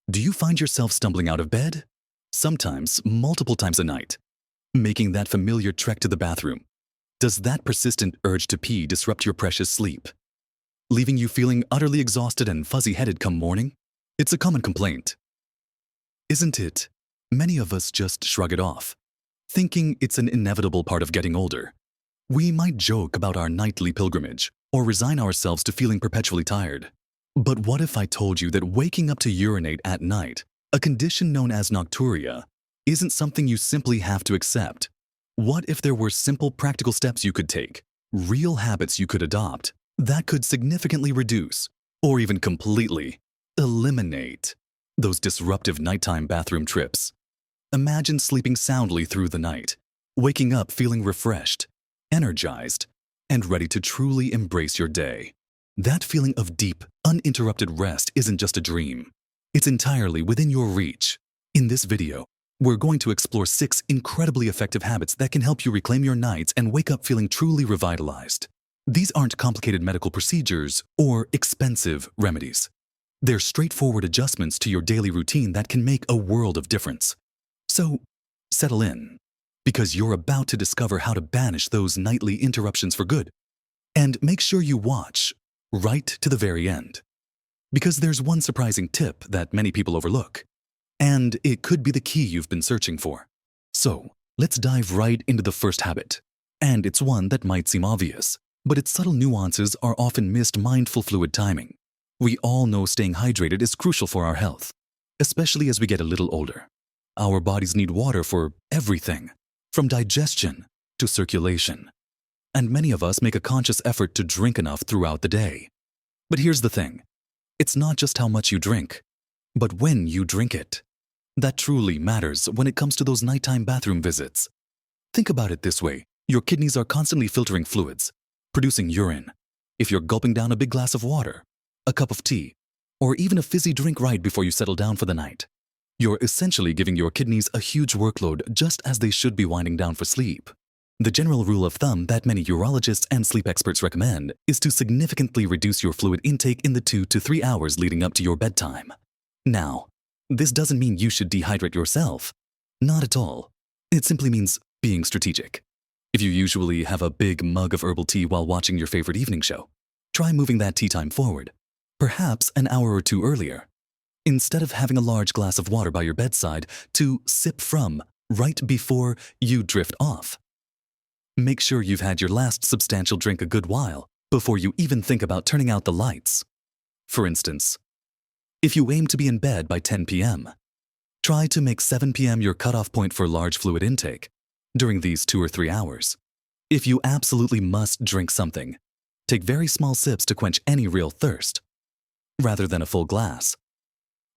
Do you find yourself stumbling out of bed? Sometimes, multiple times a night. Making that familiar trek to the bathroom. Does that persistent urge to pee disrupt your precious sleep? Leaving you feeling utterly exhausted and fuzzy-headed come morning? It's a common complaint. Isn't it? Many of us just shrug it off, thinking it's an inevitable part of getting older. We might joke about our nightly pilgrimage or resign ourselves to feeling perpetually tired. But what if I told you that waking up to urinate at night, a condition known as nocturia, isn't something you simply have to accept? What if there were simple practical steps you could take, real habits you could adopt, that could significantly reduce, or even completely, eliminate those disruptive nighttime bathroom trips? Imagine sleeping soundly through the night, waking up feeling refreshed, energized, and ready to truly embrace your day. That feeling of deep, uninterrupted rest isn't just a dream. It's entirely within your reach. In this video, we're going to explore 6 incredibly effective habits that can help you reclaim your nights and wake up feeling truly revitalized. These aren't complicated medical procedures or expensive remedies. They're straightforward adjustments to your daily routine that can make a world of difference. So, settle in, because you're about to discover how to banish those nightly interruptions for good. And make sure you watch right to the very end, because there's one surprising tip that many people overlook, and it could be the key you've been searching for. So, let's dive right into the first habit. And it's one that might seem obvious, but its subtle nuances are often missed: mindful fluid timing. We all know staying hydrated is crucial for our health, especially as we get a little older. Our bodies need water for everything, from digestion to circulation. And many of us make a conscious effort to drink enough throughout the day. But here's the thing. It's not just how much you drink, but when you drink it. That truly matters when it comes to those nighttime bathroom visits. Think about it this way. Your kidneys are constantly filtering fluids, producing urine. If you're gulping down a big glass of water, a cup of tea, or even a fizzy drink right before you settle down for the night, you're essentially giving your kidneys a huge workload just as they should be winding down for sleep. The general rule of thumb that many urologists and sleep experts recommend is to significantly reduce your fluid intake in the 2 to 3 hours leading up to your bedtime. Now, this doesn't mean you should dehydrate yourself. Not at all. It simply means being strategic. If you usually have a big mug of herbal tea while watching your favorite evening show, try moving that tea time forward, perhaps an hour or 2 earlier. Instead of having a large glass of water by your bedside to sip from right before you drift off. Make sure you've had your last substantial drink a good while before you even think about turning out the lights. For instance, if you aim to be in bed by 10 p.m., try to make 7 p.m. your cutoff point for large fluid intake during these 2 or 3 hours. If you absolutely must drink something, take very small sips to quench any real thirst, rather than a full glass.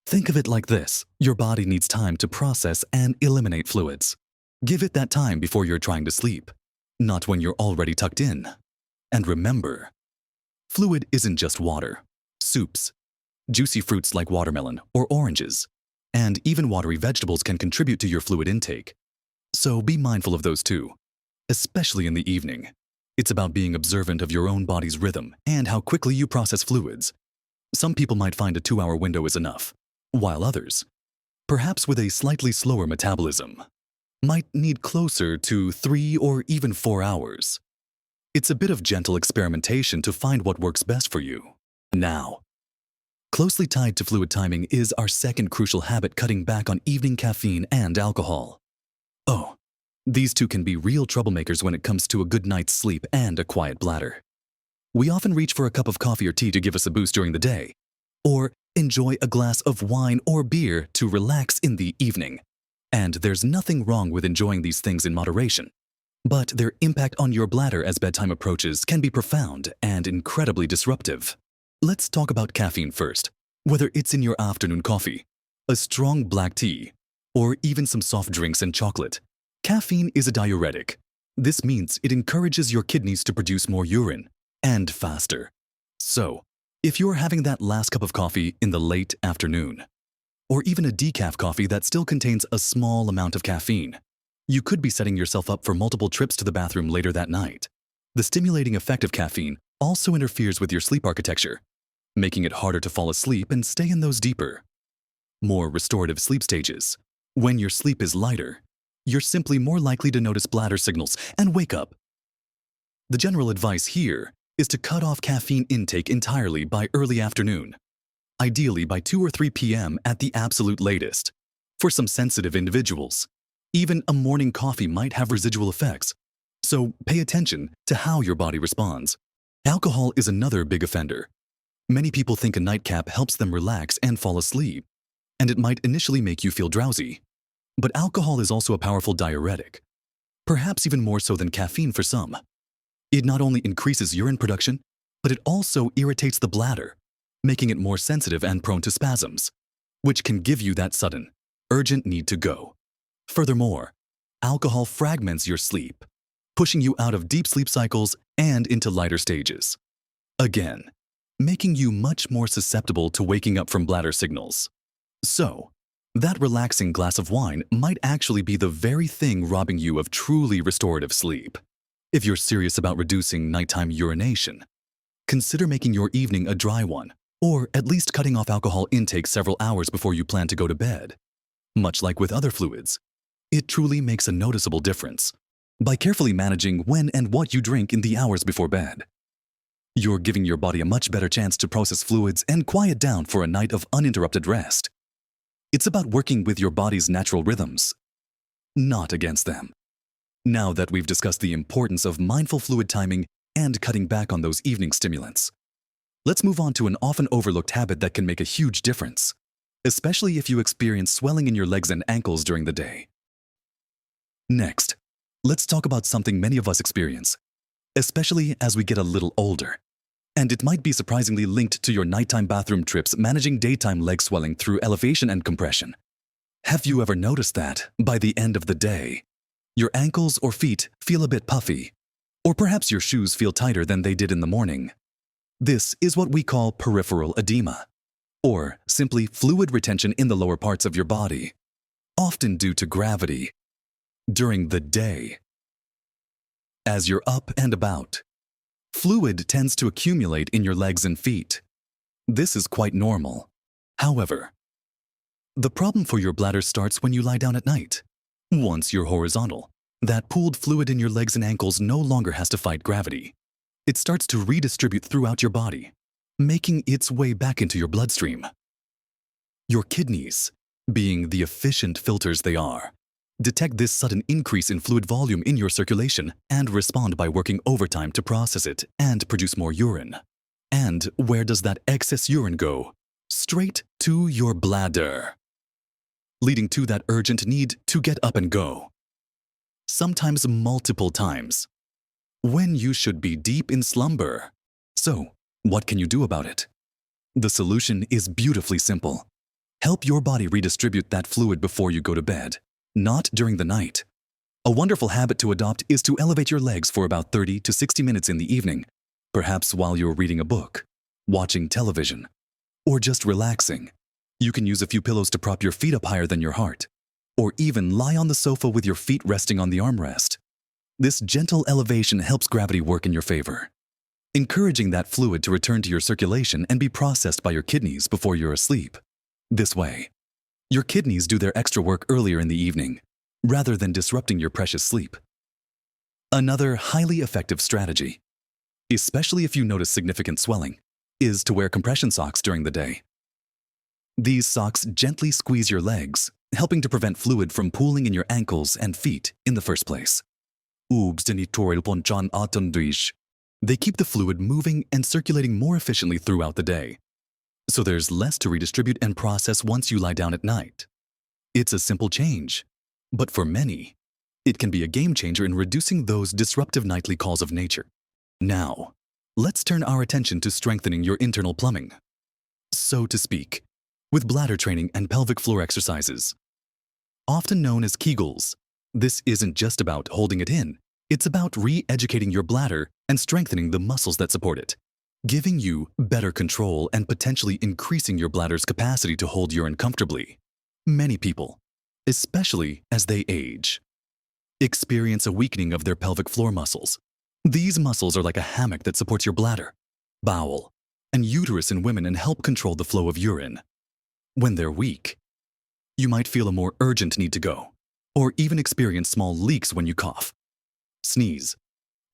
Think of it like this: your body needs time to process and eliminate fluids. Give it that time before you're trying to sleep, not when you're already tucked in. And remember, fluid isn't just water. Soups, juicy fruits like watermelon or oranges, and even watery vegetables can contribute to your fluid intake. So be mindful of those too, especially in the evening. It's about being observant of your own body's rhythm and how quickly you process fluids. Some people might find a 2-hour window is enough, while others, perhaps with a slightly slower metabolism, might need closer to 3 or even 4 hours. It's a bit of gentle experimentation to find what works best for you. Now, closely tied to fluid timing is our second crucial habit: cutting back on evening caffeine and alcohol. Oh, these two can be real troublemakers when it comes to a good night's sleep and a quiet bladder. We often reach for a cup of coffee or tea to give us a boost during the day, or enjoy a glass of wine or beer to relax in the evening. And there's nothing wrong with enjoying these things in moderation. But their impact on your bladder as bedtime approaches can be profound and incredibly disruptive. Let's talk about caffeine first. Whether it's in your afternoon coffee, a strong black tea, or even some soft drinks and chocolate, caffeine is a diuretic. This means it encourages your kidneys to produce more urine, and faster. So, if you're having that last cup of coffee in the late afternoon, or even a decaf coffee that still contains a small amount of caffeine, you could be setting yourself up for multiple trips to the bathroom later that night. The stimulating effect of caffeine also interferes with your sleep architecture, making it harder to fall asleep and stay in those deeper, more restorative sleep stages. When your sleep is lighter, you're simply more likely to notice bladder signals and wake up. The general advice here is to cut off caffeine intake entirely by early afternoon, ideally by 2 or 3 p.m. at the absolute latest. For some sensitive individuals, even a morning coffee might have residual effects, so pay attention to how your body responds. Alcohol is another big offender. Many people think a nightcap helps them relax and fall asleep, and it might initially make you feel drowsy. But alcohol is also a powerful diuretic, perhaps even more so than caffeine for some. It not only increases urine production, but it also irritates the bladder, making it more sensitive and prone to spasms, which can give you that sudden, urgent need to go. Furthermore, alcohol fragments your sleep, pushing you out of deep sleep cycles and into lighter stages. Again, making you much more susceptible to waking up from bladder signals. So, that relaxing glass of wine might actually be the very thing robbing you of truly restorative sleep. If you're serious about reducing nighttime urination, consider making your evening a dry one, or at least cutting off alcohol intake several hours before you plan to go to bed. Much like with other fluids, it truly makes a noticeable difference by carefully managing when and what you drink in the hours before bed. You're giving your body a much better chance to process fluids and quiet down for a night of uninterrupted rest. It's about working with your body's natural rhythms, not against them. Now that we've discussed the importance of mindful fluid timing and cutting back on those evening stimulants, let's move on to an often overlooked habit that can make a huge difference, especially if you experience swelling in your legs and ankles during the day. Next, let's talk about something many of us experience, especially as we get a little older. And it might be surprisingly linked to your nighttime bathroom trips managing daytime leg swelling through elevation and compression. Have you ever noticed that, by the end of the day, your ankles or feet feel a bit puffy, or perhaps your shoes feel tighter than they did in the morning? This is what we call peripheral edema, or simply fluid retention in the lower parts of your body, often due to gravity. During the day, as you're up and about, fluid tends to accumulate in your legs and feet. This is quite normal. However, the problem for your bladder starts when you lie down at night. Once you're horizontal, that pooled fluid in your legs and ankles no longer has to fight gravity. It starts to redistribute throughout your body, making its way back into your bloodstream. Your kidneys, being the efficient filters they are, detect this sudden increase in fluid volume in your circulation and respond by working overtime to process it and produce more urine. And where does that excess urine go? Straight to your bladder, leading to that urgent need to get up and go. Sometimes multiple times, when you should be deep in slumber. So, what can you do about it? The solution is beautifully simple. Help your body redistribute that fluid before you go to bed, not during the night. A wonderful habit to adopt is to elevate your legs for about 30 to 60 minutes in the evening, perhaps while you're reading a book, watching television, or just relaxing. You can use a few pillows to prop your feet up higher than your heart, or even lie on the sofa with your feet resting on the armrest. This gentle elevation helps gravity work in your favor, encouraging that fluid to return to your circulation and be processed by your kidneys before you're asleep. This way, your kidneys do their extra work earlier in the evening, rather than disrupting your precious sleep. Another highly effective strategy, especially if you notice significant swelling, is to wear compression socks during the day. These socks gently squeeze your legs, helping to prevent fluid from pooling in your ankles and feet in the first place. They keep the fluid moving and circulating more efficiently throughout the day, so there's less to redistribute and process once you lie down at night. It's a simple change, but for many, it can be a game changer in reducing those disruptive nightly calls of nature. Now, let's turn our attention to strengthening your internal plumbing, so to speak, with bladder training and pelvic floor exercises. Often known as Kegels, this isn't just about holding it in, it's about re-educating your bladder and strengthening the muscles that support it, giving you better control and potentially increasing your bladder's capacity to hold urine comfortably. Many people, especially as they age, experience a weakening of their pelvic floor muscles. These muscles are like a hammock that supports your bladder, bowel, and uterus in women and help control the flow of urine. When they're weak, You might feel a more urgent need to go, or even experience small leaks when you cough, sneeze,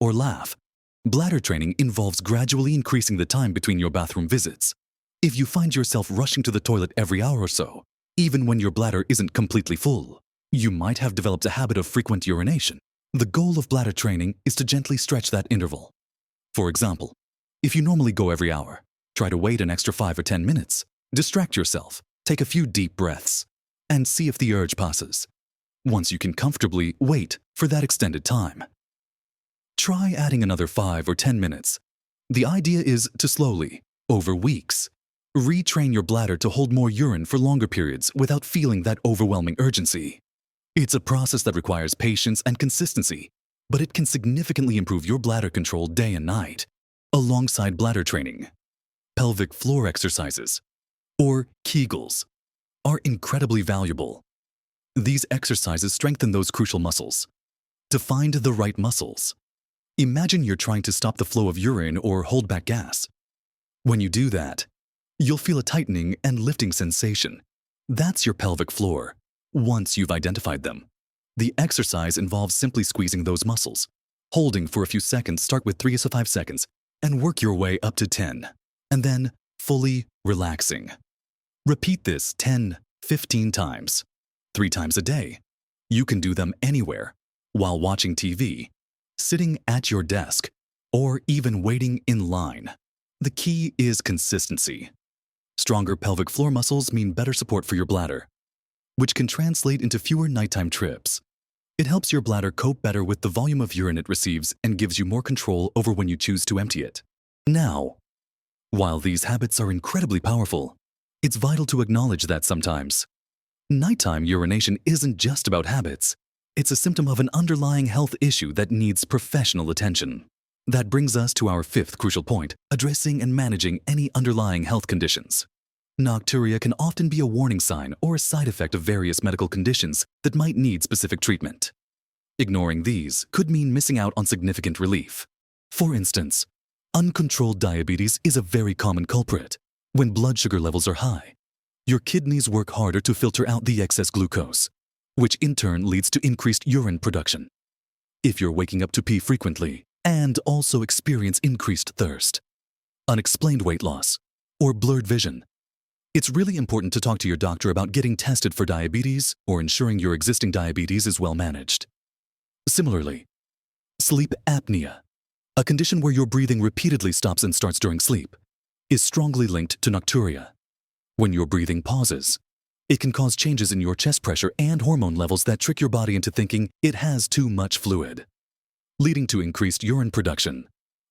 or laugh. Bladder training involves gradually increasing the time between your bathroom visits. If you find yourself rushing to the toilet every hour or so, even when your bladder isn't completely full, you might have developed a habit of frequent urination. The goal of bladder training is to gently stretch that interval. For example, if you normally go every hour, try to wait an extra 5 or 10 minutes. Distract yourself, take a few deep breaths, and see if the urge passes. Once you can comfortably wait for that extended time, try adding another 5 or 10 minutes. The idea is to slowly, over weeks, retrain your bladder to hold more urine for longer periods without feeling that overwhelming urgency. It's a process that requires patience and consistency, but it can significantly improve your bladder control day and night. Alongside bladder training, pelvic floor exercises, or Kegels, are incredibly valuable. These exercises strengthen those crucial muscles. To find the right muscles, imagine you're trying to stop the flow of urine or hold back gas. When you do that, you'll feel a tightening and lifting sensation. That's your pelvic floor. Once you've identified them, the exercise involves simply squeezing those muscles, holding for a few seconds. Start with 3 to 5 seconds, and work your way up to 10, and then fully relaxing. Repeat this 10, 15 times, 3 times a day. You can do them anywhere, while watching TV, sitting at your desk, or even waiting in line. The key is consistency. Stronger pelvic floor muscles mean better support for your bladder, which can translate into fewer nighttime trips. It helps your bladder cope better with the volume of urine it receives and gives you more control over when you choose to empty it. Now, while these habits are incredibly powerful, it's vital to acknowledge that sometimes nighttime urination isn't just about habits. It's a symptom of an underlying health issue that needs professional attention. That brings us to our 5th crucial point, addressing and managing any underlying health conditions. Nocturia can often be a warning sign or a side effect of various medical conditions that might need specific treatment. Ignoring these could mean missing out on significant relief. For instance, uncontrolled diabetes is a very common culprit. When blood sugar levels are high, your kidneys work harder to filter out the excess glucose, which in turn leads to increased urine production. If you're waking up to pee frequently and also experience increased thirst, unexplained weight loss, or blurred vision, it's really important to talk to your doctor about getting tested for diabetes or ensuring your existing diabetes is well managed. Similarly, sleep apnea, a condition where your breathing repeatedly stops and starts during sleep, is strongly linked to nocturia. When your breathing pauses, it can cause changes in your chest pressure and hormone levels that trick your body into thinking it has too much fluid, leading to increased urine production.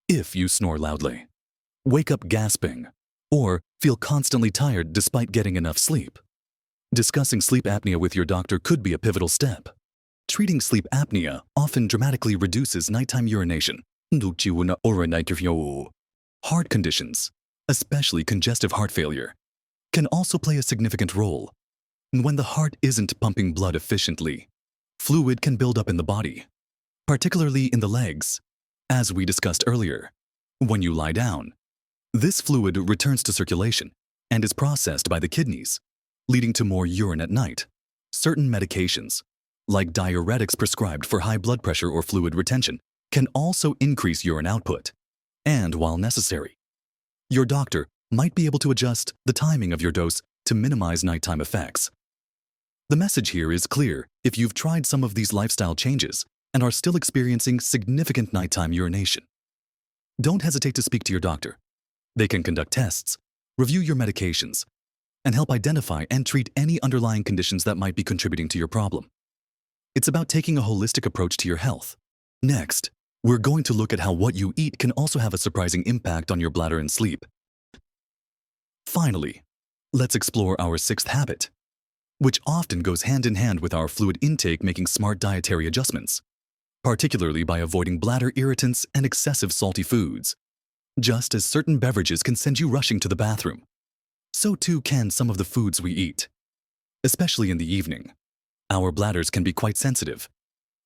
If you snore loudly, wake up gasping, or feel constantly tired despite getting enough sleep, discussing sleep apnea with your doctor could be a pivotal step. Treating sleep apnea often dramatically reduces nighttime urination. Heart conditions, especially congestive heart failure, can also play a significant role. When the heart isn't pumping blood efficiently, fluid can build up in the body, particularly in the legs. As we discussed earlier, when you lie down, this fluid returns to circulation and is processed by the kidneys, leading to more urine at night. Certain medications, like diuretics prescribed for high blood pressure or fluid retention, can also increase urine output. And while necessary, your doctor might be able to adjust the timing of your dose to minimize nighttime effects. The message here is clear. If you've tried some of these lifestyle changes and are still experiencing significant nighttime urination, don't hesitate to speak to your doctor. They can conduct tests, review your medications, and help identify and treat any underlying conditions that might be contributing to your problem. It's about taking a holistic approach to your health. Next, we're going to look at how what you eat can also have a surprising impact on your bladder and sleep. Finally, let's explore our 6th habit, which often goes hand in hand with our fluid intake, making smart dietary adjustments, particularly by avoiding bladder irritants and excessive salty foods. Just as certain beverages can send you rushing to the bathroom, so too can some of the foods we eat. Especially in the evening, our bladders can be quite sensitive,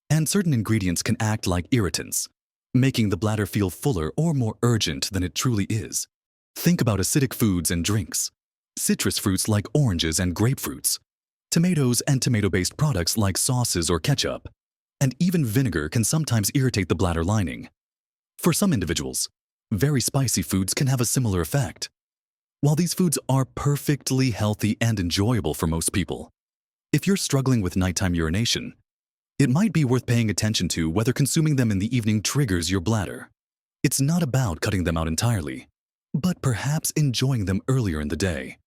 and certain ingredients can act like irritants, making the bladder feel fuller or more urgent than it truly is. Think about acidic foods and drinks, citrus fruits like oranges and grapefruits, Tomatoes and tomato-based products like sauces or ketchup, and even vinegar can sometimes irritate the bladder lining. For some individuals, very spicy foods can have a similar effect. While these foods are perfectly healthy and enjoyable for most people, if you're struggling with nighttime urination, it might be worth paying attention to whether consuming them in the evening triggers your bladder. It's not about cutting them out entirely, but perhaps enjoying them earlier in the day,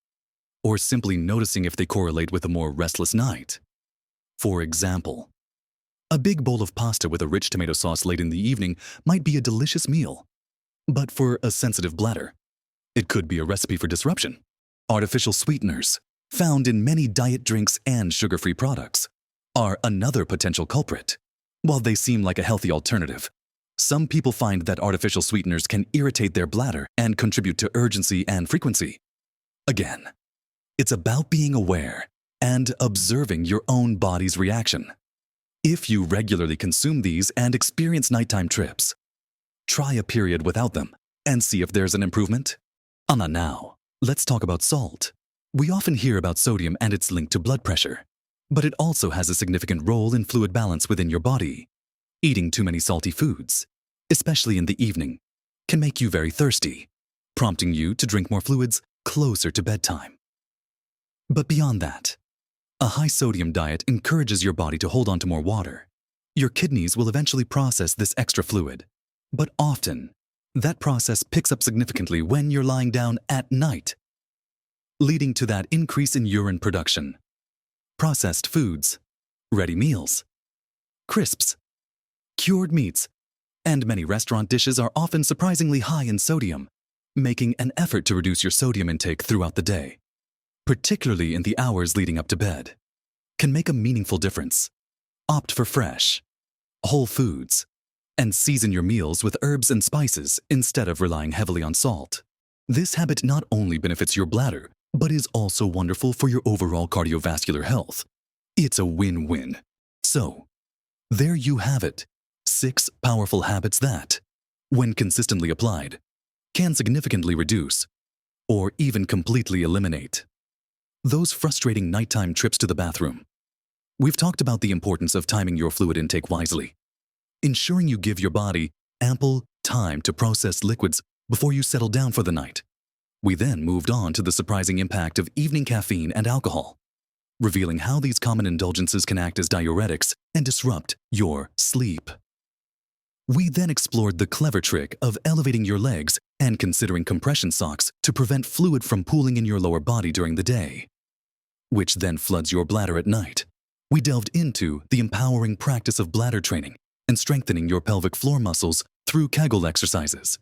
or simply noticing if they correlate with a more restless night. For example, a big bowl of pasta with a rich tomato sauce late in the evening might be a delicious meal, but for a sensitive bladder, it could be a recipe for disruption. Artificial sweeteners, found in many diet drinks and sugar-free products, are another potential culprit. While they seem like a healthy alternative, some people find that artificial sweeteners can irritate their bladder and contribute to urgency and frequency. Again, it's about being aware and observing your own body's reaction. If you regularly consume these and experience nighttime trips, try a period without them and see if there's an improvement. Now, let's talk about salt. We often hear about sodium and its link to blood pressure, but it also has a significant role in fluid balance within your body. Eating too many salty foods, especially in the evening, can make you very thirsty, prompting you to drink more fluids closer to bedtime. But beyond that, a high-sodium diet encourages your body to hold on to more water. Your kidneys will eventually process this extra fluid, but often, that process picks up significantly when you're lying down at night, leading to that increase in urine production. Processed foods, ready meals, crisps, cured meats, and many restaurant dishes are often surprisingly high in sodium, making an effort to reduce your sodium intake throughout the day, particularly in the hours leading up to bed, can make a meaningful difference. Opt for fresh, whole foods, and season your meals with herbs and spices instead of relying heavily on salt. This habit not only benefits your bladder, but is also wonderful for your overall cardiovascular health. It's a win-win. So, there you have it, 6 powerful habits that, when consistently applied, can significantly reduce or even completely eliminate those frustrating nighttime trips to the bathroom. We've talked about the importance of timing your fluid intake wisely, ensuring you give your body ample time to process liquids before you settle down for the night. We then moved on to the surprising impact of evening caffeine and alcohol, revealing how these common indulgences can act as diuretics and disrupt your sleep. We then explored the clever trick of elevating your legs and considering compression socks to prevent fluid from pooling in your lower body during the day, which then floods your bladder at night. We delved into the empowering practice of bladder training and strengthening your pelvic floor muscles through Kegel exercises,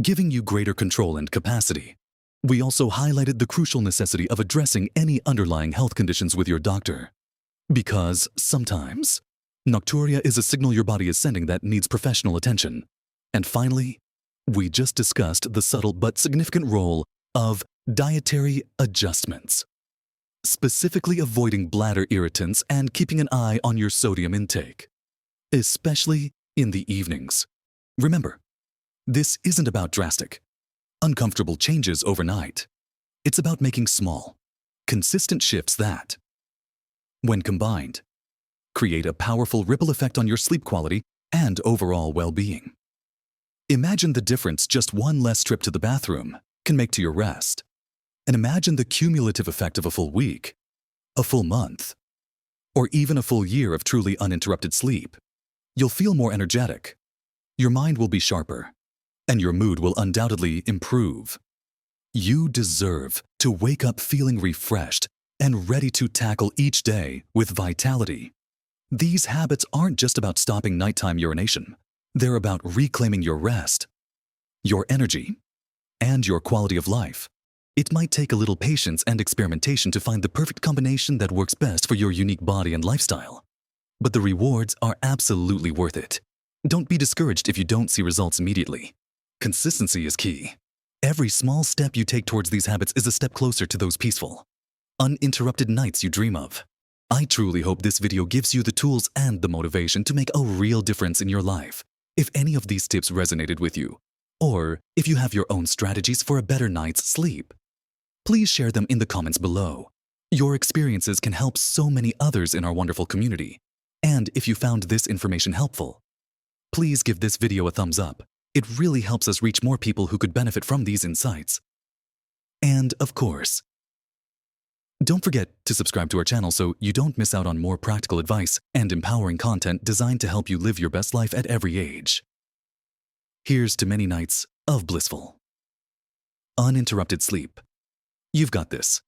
giving you greater control and capacity. We also highlighted the crucial necessity of addressing any underlying health conditions with your doctor, because sometimes Nocturia is a signal your body is sending that needs professional attention. And finally, we just discussed the subtle but significant role of dietary adjustments, specifically avoiding bladder irritants and keeping an eye on your sodium intake, especially in the evenings. Remember, this isn't about drastic, uncomfortable changes overnight. It's about making small, consistent shifts that, when combined, create a powerful ripple effect on your sleep quality and overall well-being. Imagine the difference just one less trip to the bathroom can make to your rest. And imagine the cumulative effect of a full week, a full month, or even a full year of truly uninterrupted sleep. You'll feel more energetic, your mind will be sharper, and your mood will undoubtedly improve. You deserve to wake up feeling refreshed and ready to tackle each day with vitality. These habits aren't just about stopping nighttime urination. They're about reclaiming your rest, your energy, and your quality of life. It might take a little patience and experimentation to find the perfect combination that works best for your unique body and lifestyle. But the rewards are absolutely worth it. Don't be discouraged if you don't see results immediately. Consistency is key. Every small step you take towards these habits is a step closer to those peaceful, uninterrupted nights you dream of. I truly hope this video gives you the tools and the motivation to make a real difference in your life. If any of these tips resonated with you, or if you have your own strategies for a better night's sleep, please share them in the comments below. Your experiences can help so many others in our wonderful community. And if you found this information helpful, please give this video a thumbs up. It really helps us reach more people who could benefit from these insights. And of course, don't forget to subscribe to our channel so you don't miss out on more practical advice and empowering content designed to help you live your best life at every age. Here's to many nights of blissful, uninterrupted sleep. You've got this.